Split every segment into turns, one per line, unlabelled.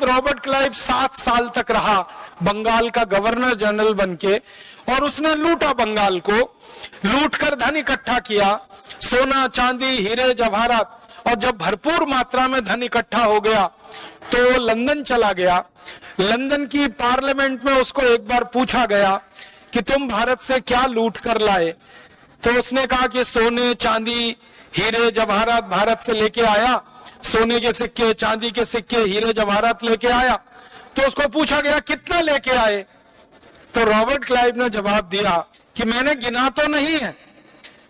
Robert Clive 7 साल तक रहा बंगाल का गवर्नर जनरल बनके, और उसने लूटा बंगाल को, लूट कर धन इकट्ठा किया, सोना चांदी हीरे जवाहरात, और जब भरपूर मात्रा में धन इकट्ठा हो गया तो वो लंदन चला गया। लंदन की पार्लियामेंट में उसको एक बार पूछा गया कि तुम भारत से क्या लूट कर लाए, तो उसने कहा कि सोने चांदी हीरे जवाहरात भारत से लेके आया, सोने के सिक्के चांदी के सिक्के हीरे जवाहरात लेके आया। तो उसको पूछा गया कितना लेके आए, तो रॉबर्ट क्लाइव ने जवाब दिया कि मैंने गिना तो नहीं है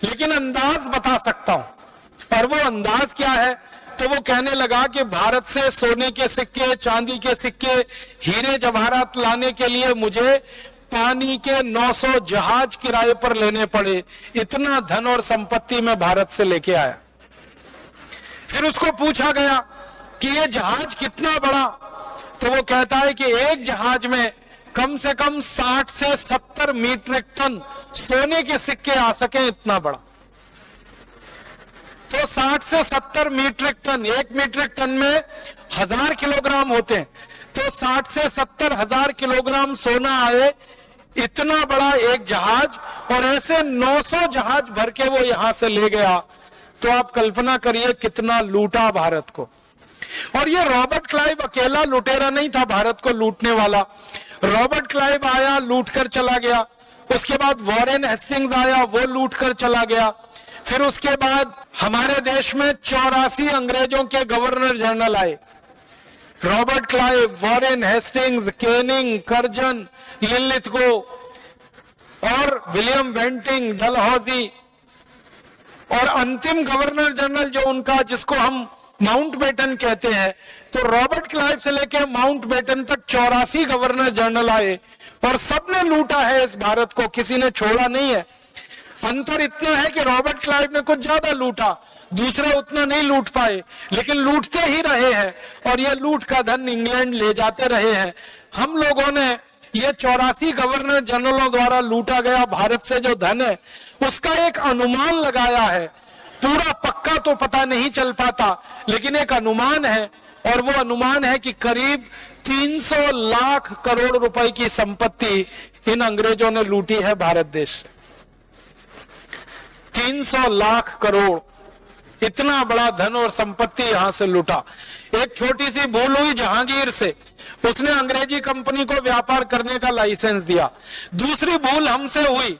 लेकिन अंदाज बता सकता हूं। और वो अंदाज क्या है, तो वो कहने लगा कि भारत से सोने के सिक्के चांदी के सिक्के हीरे जवाहरात लाने के लिए मुझे पानी के 900 जहाज किराए पर लेने पड़े, इतना धन और संपत्ति मैं भारत से लेके आया। फिर उसको पूछा गया कि ये जहाज कितना बड़ा, तो वो कहता है कि एक जहाज में कम से कम 60 से 70 मीट्रिक टन सोने के सिक्के आ सके, इतना बड़ा। तो 60 से 70 मीट्रिक टन, 1 मीट्रिक टन में 1000 किलोग्राम होते हैं, तो 60 से 70 हजार किलोग्राम सोना आए, इतना बड़ा एक जहाज, और ऐसे 900 जहाज भर के वो यहां से ले गया। तो आप कल्पना करिए कितना लूटा भारत को। और ये रॉबर्ट क्लाइव अकेला लुटेरा नहीं था भारत को लूटने वाला। रॉबर्ट क्लाइव आया, लूट कर चला गया, उसके बाद वॉरेन हेस्टिंग्स आया, वो लूट कर चला गया, फिर उसके बाद हमारे देश में 84 अंग्रेजों के गवर्नर जनरल आए। Robert Clive, Warren Hastings, Canning, Curzon, Linlithgow और विलियम वेंटिंग, डलहौजी, और अंतिम गवर्नर जनरल जो उनका, जिसको हम माउंटबेटन कहते हैं, तो रॉबर्ट क्लाइव से लेकर माउंटबेटन तक 84 गवर्नर जनरल आए और सबने लूटा है इस भारत को, किसी ने छोड़ा नहीं है। अंतर इतना है कि रॉबर्ट क्लाइव ने कुछ ज्यादा लूटा, दूसरे उतना नहीं लूट पाए, लेकिन लूटते ही रहे हैं और ये लूट का धन इंग्लैंड ले जाते रहे हैं। हम लोगों ने ये 84 गवर्नर जनरलों द्वारा लूटा गया भारत से जो धन है उसका एक अनुमान लगाया है। पूरा पक्का तो पता नहीं चल पाता, लेकिन एक अनुमान है, और वो अनुमान है कि करीब 300 लाख करोड़ रुपए की संपत्ति इन अंग्रेजों ने लूटी है भारत देश से। 300 लाख करोड़, इतना बड़ा धन और संपत्ति यहां से लूटा। एक छोटी सी भूल हुई जहांगीर से, उसने अंग्रेजी कंपनी को व्यापार करने का लाइसेंस दिया। दूसरी भूल हमसे हुई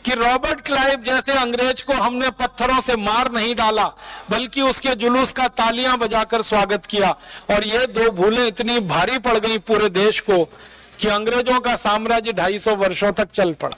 कि रॉबर्ट क्लाइव जैसे अंग्रेज को हमने पत्थरों से मार नहीं डाला, बल्कि उसके जुलूस का तालियां बजाकर स्वागत किया। और ये दो भूलें इतनी भारी पड़ गई पूरे देश को कि अंग्रेजों का साम्राज्य 250 वर्षों तक चल पड़ा।